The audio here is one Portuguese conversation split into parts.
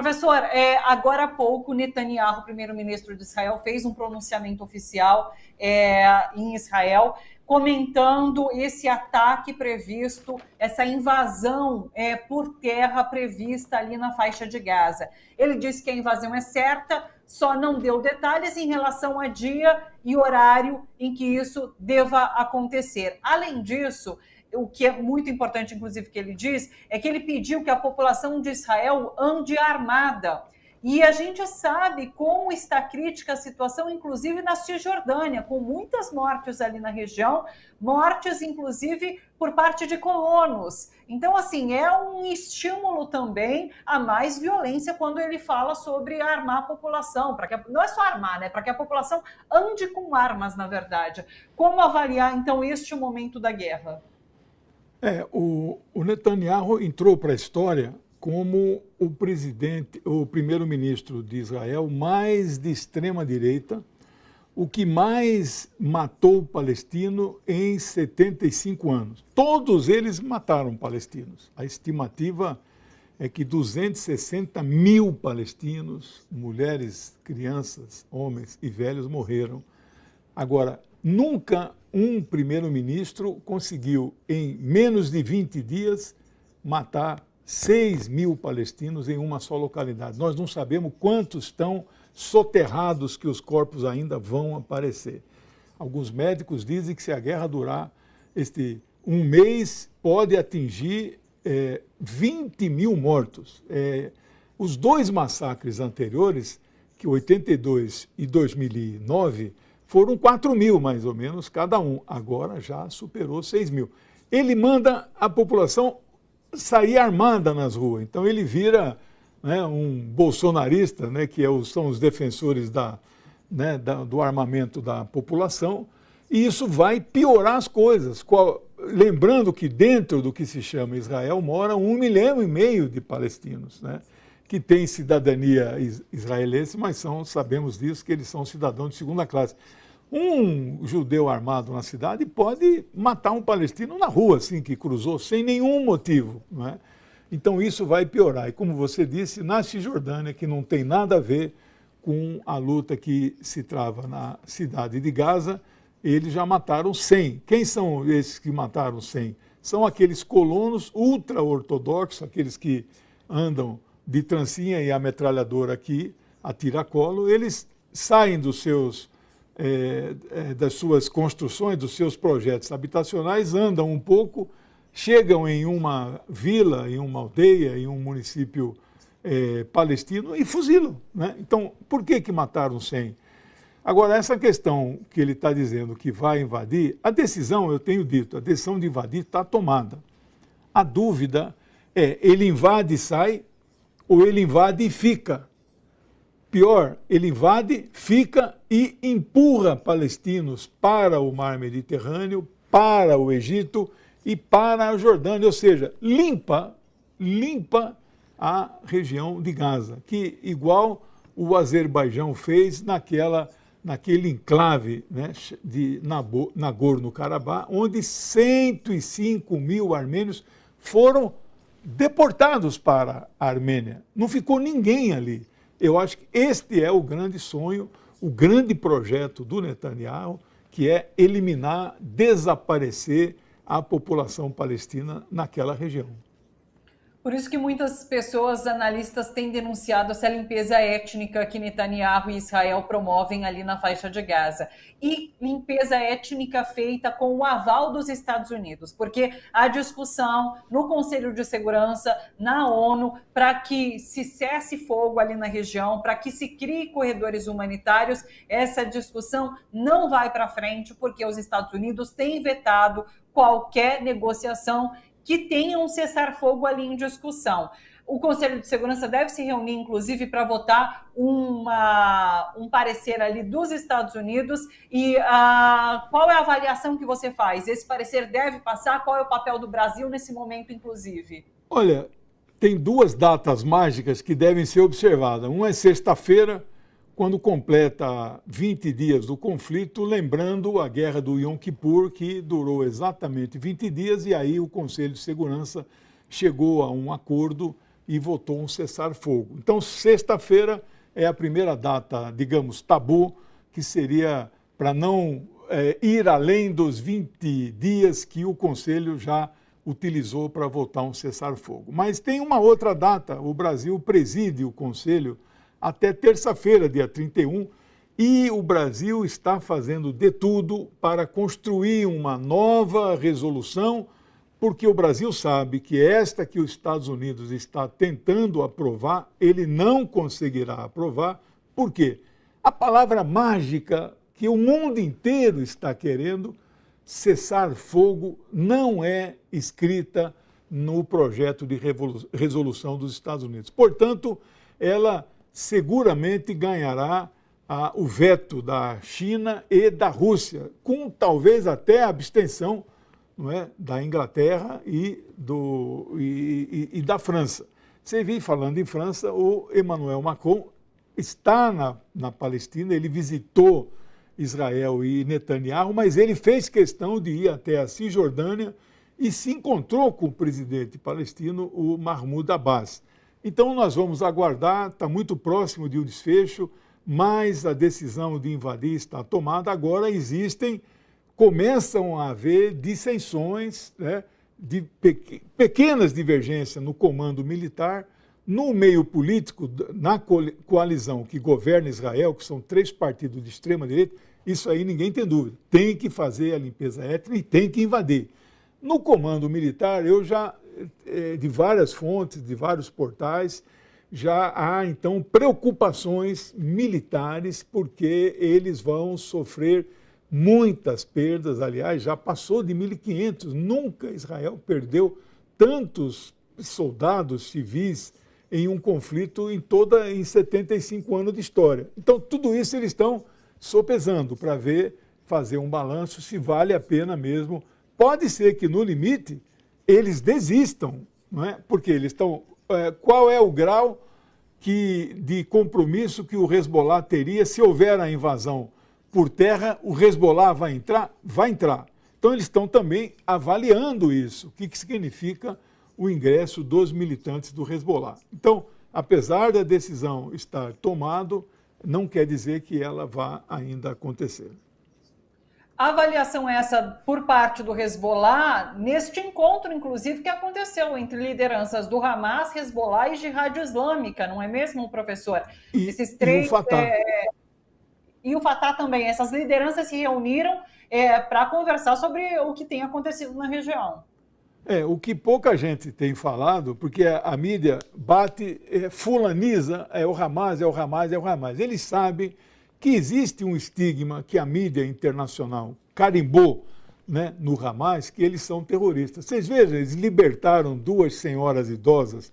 Professor, agora há pouco, Netanyahu, primeiro-ministro de Israel, fez um pronunciamento oficial em Israel, comentando esse ataque previsto, essa invasão por terra prevista ali na faixa de Gaza. Ele disse que a invasão é certa, só não deu detalhes em relação a dia e horário em que isso deva acontecer. Além disso, o que é muito importante, inclusive, que ele diz, é que ele pediu que a população de Israel ande armada. E a gente sabe como está crítica a situação, inclusive na Cisjordânia, com muitas mortes ali na região, mortes, inclusive, por parte de colonos. Então, assim, é um estímulo também a mais violência quando ele fala sobre armar a população, não é só armar, né? Para que a população ande com armas, na verdade. Como avaliar, então, este momento da guerra? O Netanyahu entrou para a história como o primeiro-ministro de Israel mais de extrema direita, o que mais matou palestino em 75 anos. Todos eles mataram palestinos. A estimativa é que 260 mil palestinos, mulheres, crianças, homens e velhos, morreram. Agora, nunca um primeiro-ministro conseguiu, em menos de 20 dias, matar 6 mil palestinos em uma só localidade. Nós não sabemos quantos estão soterrados, que os corpos ainda vão aparecer. Alguns médicos dizem que se a guerra durar um mês, pode atingir 20 mil mortos. Os dois massacres anteriores, que 82 e 2009, foram 4 mil, mais ou menos, cada um. Agora já superou 6 mil. Ele manda a população sair armada nas ruas. Então ele vira, né, um bolsonarista, né, que são os defensores do armamento da população, e isso vai piorar as coisas. Lembrando que dentro do que se chama Israel mora 1,5 milhão de palestinos, né, que têm cidadania israelense, mas sabemos disso, que eles são cidadãos de segunda classe. Um judeu armado na cidade pode matar um palestino na rua, assim, que cruzou, sem nenhum motivo, não é? Então isso vai piorar. E como você disse, na Cisjordânia, que não tem nada a ver com a luta que se trava na cidade de Gaza, eles já mataram 100. Quem são esses que mataram 100? São aqueles colonos ultra-ortodoxos, aqueles que andam de trancinha e a metralhadora aqui, a tiracolo. Eles saem das suas construções, dos seus projetos habitacionais, andam um pouco, chegam em uma vila, em uma aldeia, em um município palestino e fuzilam, né? Então, por que mataram 100? Agora, essa questão que ele está dizendo que vai invadir, a decisão, eu tenho dito, a decisão de invadir está tomada. A dúvida é, ele invade e sai, ou ele invade e fica? Pior, ele invade, fica e empurra palestinos para o mar Mediterrâneo, para o Egito e para a Jordânia, ou seja, limpa a região de Gaza, que igual o Azerbaijão fez naquele enclave, né, de Nagorno-Karabakh, onde 105 mil armênios foram deportados para a Armênia. Não ficou ninguém ali. Eu acho que este é o grande sonho, o grande projeto do Netanyahu, que é eliminar, desaparecer a população palestina naquela região. Por isso que muitas pessoas, analistas, têm denunciado essa limpeza étnica que Netanyahu e Israel promovem ali na faixa de Gaza. E limpeza étnica feita com o aval dos Estados Unidos, porque há discussão no Conselho de Segurança, na ONU, para que se cesse fogo ali na região, para que se crie corredores humanitários. Essa discussão não vai para frente, porque os Estados Unidos têm vetado qualquer negociação que tenha um cessar-fogo ali em discussão. O Conselho de Segurança deve se reunir, inclusive, para votar um parecer ali dos Estados Unidos. E qual é a avaliação que você faz? Esse parecer deve passar? Qual é o papel do Brasil nesse momento, inclusive? Olha, tem 2 datas mágicas que devem ser observadas. Uma é sexta-feira, quando completa 20 dias do conflito, lembrando a guerra do Yom Kippur, que durou exatamente 20 dias, e aí o Conselho de Segurança chegou a um acordo e votou um cessar-fogo. Então, sexta-feira é a primeira data, digamos, tabu, que seria para não ir além dos 20 dias que o Conselho já utilizou para votar um cessar-fogo. Mas tem uma outra data, o Brasil preside o Conselho até terça-feira, dia 31, e o Brasil está fazendo de tudo para construir uma nova resolução, porque o Brasil sabe que esta que os Estados Unidos está tentando aprovar, ele não conseguirá aprovar. Por quê? A palavra mágica que o mundo inteiro está querendo, cessar fogo, não é escrita no projeto de resolução dos Estados Unidos. Portanto, ela seguramente ganhará o veto da China e da Rússia, com talvez até a abstenção, não é, da Inglaterra e da França. Você viu, falando em França, o Emmanuel Macron está na Palestina, ele visitou Israel e Netanyahu, mas ele fez questão de ir até a Cisjordânia e se encontrou com o presidente palestino, o Mahmoud Abbas. Então nós vamos aguardar, está muito próximo de um desfecho, mas a decisão de invadir está tomada. Agora começam a haver dissensões, né, de pequenas divergências no comando militar, no meio político, na coalizão que governa Israel, que são 3 partidos de extrema-direita. Isso aí ninguém tem dúvida. Tem que fazer a limpeza étnica e tem que invadir. No comando militar, eu já, de várias fontes, de vários portais, já há, então, preocupações militares, porque eles vão sofrer muitas perdas. Aliás, já passou de 1.500. Nunca Israel perdeu tantos soldados civis em um conflito em 75 anos de história. Então, tudo isso eles estão sopesando para fazer um balanço se vale a pena mesmo. Pode ser que, no limite, eles desistam, não é? Porque eles estão... qual é o grau de compromisso que o Hezbollah teria se houver a invasão por terra? O Hezbollah vai entrar? Vai entrar. Então, eles estão também avaliando isso. O que significa o ingresso dos militantes do Hezbollah. Então, apesar da decisão estar tomada, não quer dizer que ela vá ainda acontecer. A avaliação é essa por parte do Hezbollah, neste encontro, inclusive, que aconteceu entre lideranças do Hamas, Hezbollah e Jihad Islâmica, não é mesmo, professor? Esses três... E o Fatah. E o Fatah também. Essas lideranças se reuniram para conversar sobre o que tem acontecido na região. O que pouca gente tem falado, porque a mídia bate, fulaniza, é o Hamas, é o Hamas, é o Hamas. Eles sabem que existe um estigma que a mídia internacional carimbou, né, no Hamas, que eles são terroristas. Vocês vejam, eles libertaram 2 senhoras idosas,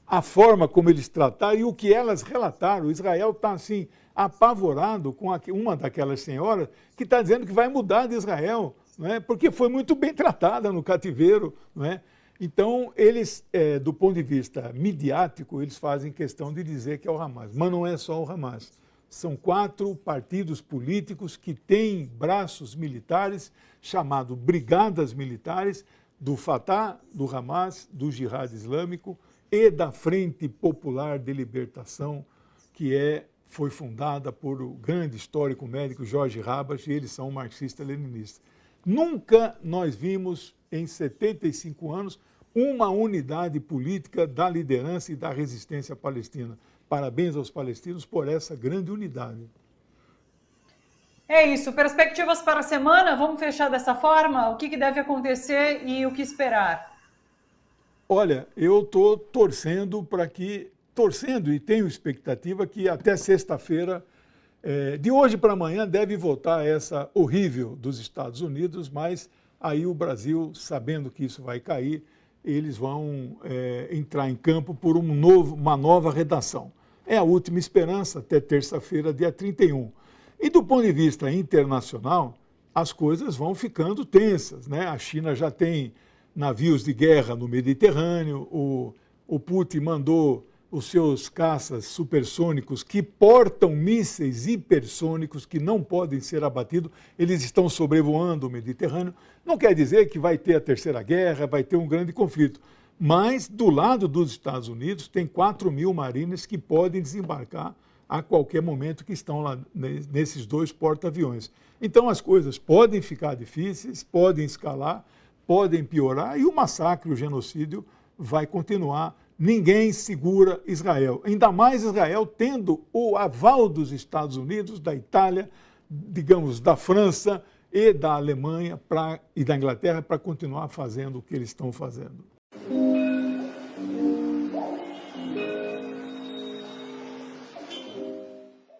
a forma como eles trataram e o que elas relataram. O Israel está, assim, apavorado com uma daquelas senhoras que está dizendo que vai mudar de Israel, não é? Porque foi muito bem tratada no cativeiro, não é? Então, eles, do ponto de vista midiático, eles fazem questão de dizer que é o Hamas. Mas não é só o Hamas. São 4 partidos políticos que têm braços militares, chamados brigadas militares, do Fatah, do Hamas, do Jihad Islâmico e da Frente Popular de Libertação, que foi fundada por o grande histórico médico Jorge Habash, e eles são marxistas-leninistas. Nunca nós vimos, em 75 anos, uma unidade política da liderança e da resistência palestina. Parabéns aos palestinos por essa grande unidade. É isso. Perspectivas para a semana? Vamos fechar dessa forma? O que deve acontecer e o que esperar? Olha, eu estou torcendo e tenho expectativa que até sexta-feira, de hoje para amanhã, deve votar essa horrível dos Estados Unidos, mas aí o Brasil, sabendo que isso vai cair, eles vão entrar em campo por uma nova redação. É a última esperança até terça-feira, dia 31. E do ponto de vista internacional, as coisas vão ficando tensas, né? A China já tem navios de guerra no Mediterrâneo, o Putin mandou os seus caças supersônicos que portam mísseis hipersônicos que não podem ser abatidos, eles estão sobrevoando o Mediterrâneo. Não quer dizer que vai ter a Terceira Guerra, vai ter um grande conflito, Mas, do lado dos Estados Unidos, tem 4.000 marines que podem desembarcar a qualquer momento, que estão lá nesses 2 porta-aviões. Então, as coisas podem ficar difíceis, podem escalar, podem piorar, e o massacre, o genocídio, vai continuar. Ninguém segura Israel. Ainda mais Israel tendo o aval dos Estados Unidos, da Itália, digamos, da França e da Alemanha e da Inglaterra para continuar fazendo o que eles estão fazendo.